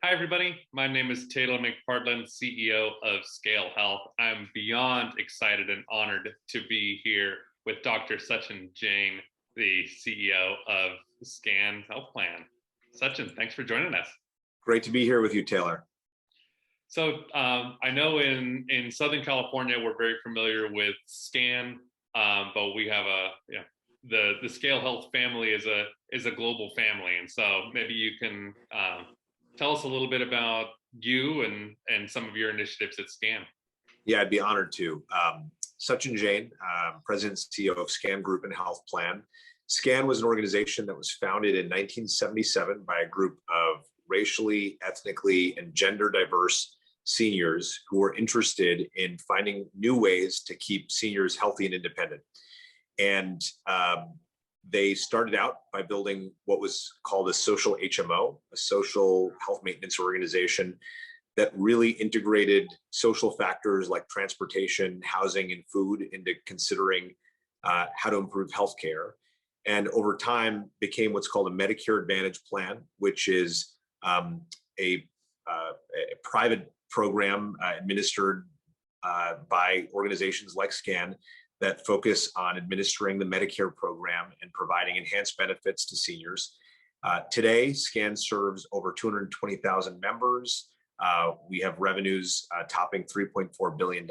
Hi, everybody. My name is Taylor McPartland, CEO of Scale Health. I'm beyond excited and honored to be here with Dr. Sachin Jain, the CEO of Scan Health Plan. Sachin, thanks for joining us. Great to be here with you, Taylor. So I know in Southern California, we're very familiar with Scan, but we have the Scale Health family is a global family. And so maybe you can tell us a little bit about you and some of your initiatives at Scan. Yeah, I'd be honored to. Sachin Jain, President and CEO of Scan Group and Health Plan. Scan was an organization that was founded in 1977 by a group of racially, ethnically, and gender diverse seniors who were interested in finding new ways to keep seniors healthy and independent. And they started out by building what was called a social HMO, a social health maintenance organization that really integrated social factors like transportation, housing, and food into considering how to improve healthcare. And over time became what's called a Medicare Advantage plan, which is a private program administered by organizations like Scan that focus on administering the Medicare program and providing enhanced benefits to seniors. Today, Scan serves over 220,000 members. We have revenues topping $3.4 billion.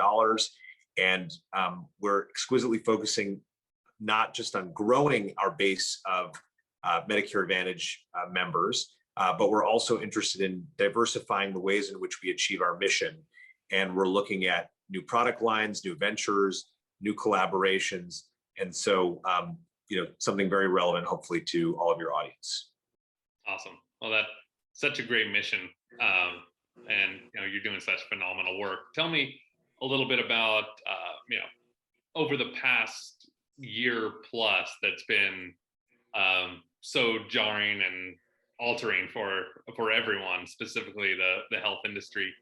And we're exquisitely focusing not just on growing our base of Medicare Advantage members, but we're also interested in diversifying the ways in which we achieve our mission. And we're looking at new product lines, new ventures, new collaborations. And so, something very relevant, hopefully, to all of your audience. Awesome. Well, that's such a great mission. And you're doing such phenomenal work. Tell me a little bit about, over the past year plus that's been so jarring and altering for everyone, specifically the health industry.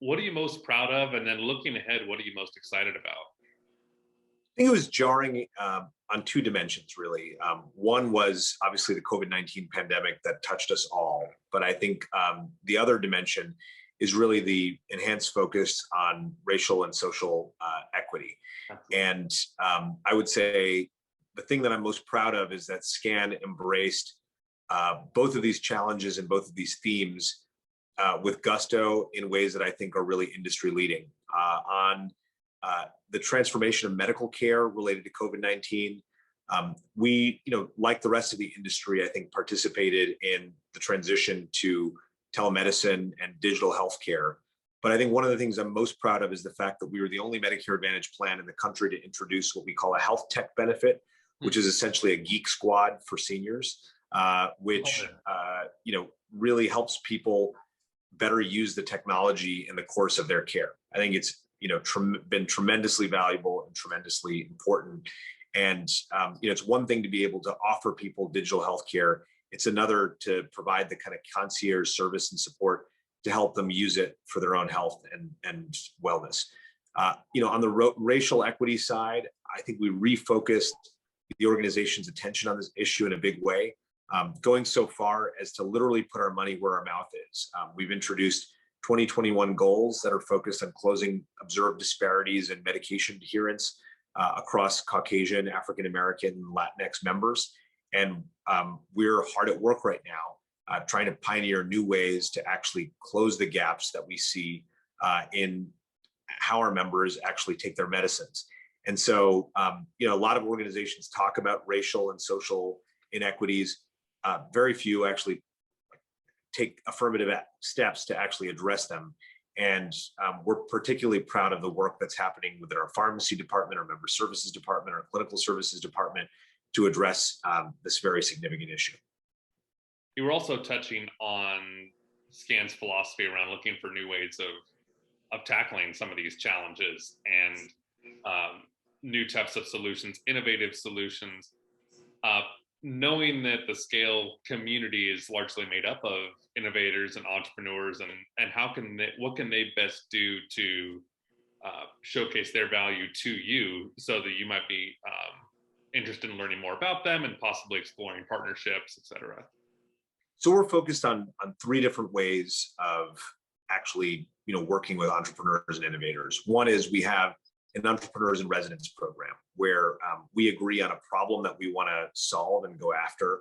What are you most proud of? And then looking ahead, what are you most excited about? I think it was jarring on two dimensions, really. One was obviously the COVID-19 pandemic that touched us all. But I think the other dimension is really the enhanced focus on racial and social equity. And I would say the thing that I'm most proud of is that Scan embraced both of these challenges and both of these themes with gusto in ways that I think are really industry leading. On the transformation of medical care related to COVID-19, we, like the rest of the industry, I think participated in the transition to telemedicine and digital healthcare. But I think one of the things I'm most proud of is the fact that we were the only Medicare Advantage plan in the country to introduce what we call a health tech benefit, which is essentially a geek squad for seniors, which really helps people better use the technology in the course of their care. I think it's been tremendously valuable and tremendously important. And it's one thing to be able to offer people digital healthcare. It's another to provide the kind of concierge service and support to help them use it for their own health and wellness. On the racial equity side, I think we refocused the organization's attention on this issue in a big way, going so far as to literally put our money where our mouth is. We've introduced 2021 goals that are focused on closing observed disparities in medication adherence across Caucasian, African American, and Latinx members. And we're hard at work right now trying to pioneer new ways to actually close the gaps that we see in how our members actually take their medicines. And so, a lot of organizations talk about racial and social inequities. Very few actually take affirmative steps to actually address them. And we're particularly proud of the work that's happening within our pharmacy department, our member services department, our clinical services department to address this very significant issue. You were also touching on Scan's philosophy around looking for new ways of tackling some of these challenges and new types of solutions, innovative solutions. Knowing that the Scale community is largely made up of innovators and entrepreneurs, and what can they best do to showcase their value to you so that you might be interested in learning more about them and possibly exploring partnerships, et cetera? So we're focused on three different ways of actually, working with entrepreneurs and innovators. One is we have an entrepreneurs in residence program where we agree on a problem that we want to solve and go after,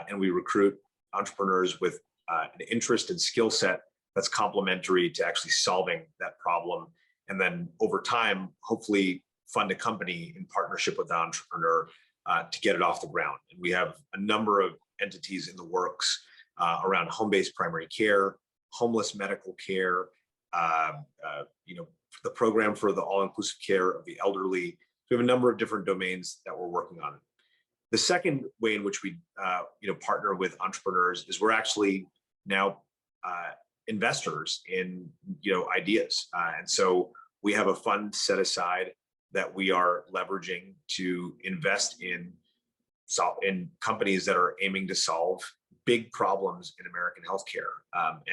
and we recruit entrepreneurs with an interest and skill set that's complementary to actually solving that problem, and then over time, hopefully fund a company in partnership with the entrepreneur to get it off the ground. And we have a number of entities in the works around home-based primary care, homeless medical care, the program for the all-inclusive care of the elderly. So we have a number of different domains that we're working on. The second way in which we, partner with entrepreneurs is we're actually now investors in, ideas, and so we have a fund set aside that we are leveraging to invest in companies that are aiming to solve big problems in American healthcare.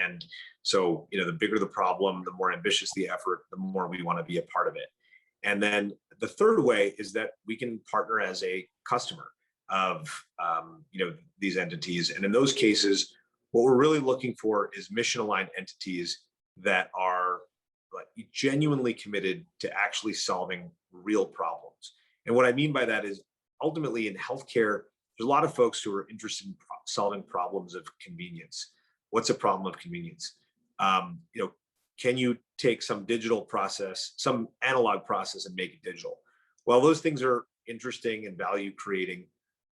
And so, the bigger the problem, the more ambitious the effort, the more we want to be a part of it. And then the third way is that we can partner as a customer of, these entities. And in those cases, what we're really looking for is mission-aligned entities that are genuinely committed to actually solving real problems. And what I mean by that is ultimately in healthcare, there's a lot of folks who are interested in solving problems of convenience. What's a problem of convenience? Can you take some digital process, some analog process, and make it digital? Well, those things are interesting and value creating.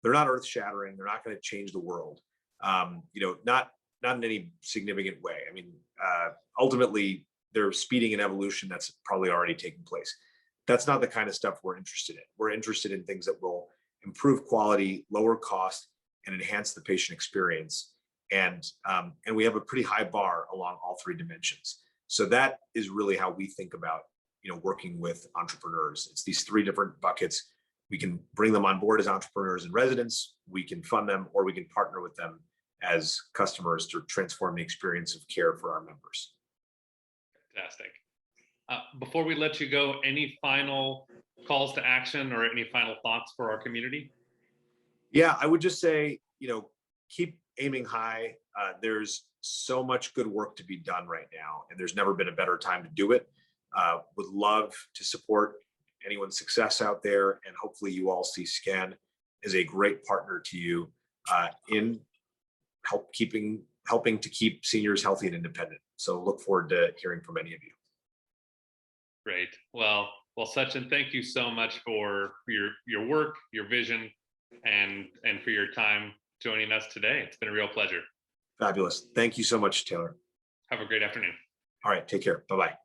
They're not earth shattering. They're not going to change the world. Not in any significant way. I mean, ultimately, they're speeding an evolution that's probably already taken place. That's not the kind of stuff we're interested in. We're interested in things that will improve quality, lower cost, and enhance the patient experience. And we have a pretty high bar along all three dimensions. So that is really how we think about, working with entrepreneurs. It's these three different buckets. We can bring them on board as entrepreneurs in residence, we can fund them, or we can partner with them as customers to transform the experience of care for our members. Fantastic. Before we let you go, any final calls to action or any final thoughts for our community? Yeah, I would just say, keep aiming high. There's so much good work to be done right now, and there's never been a better time to do it. Would love to support anyone's success out there, and hopefully you all see SCAN as a great partner to you in helping to keep seniors healthy and independent. So look forward to hearing from any of you. Great. Well, Sachin, thank you so much for your work, your vision, and for your time joining us today. It's been a real pleasure. Fabulous. Thank you so much, Taylor. Have a great afternoon. All right. Take care. Bye-bye.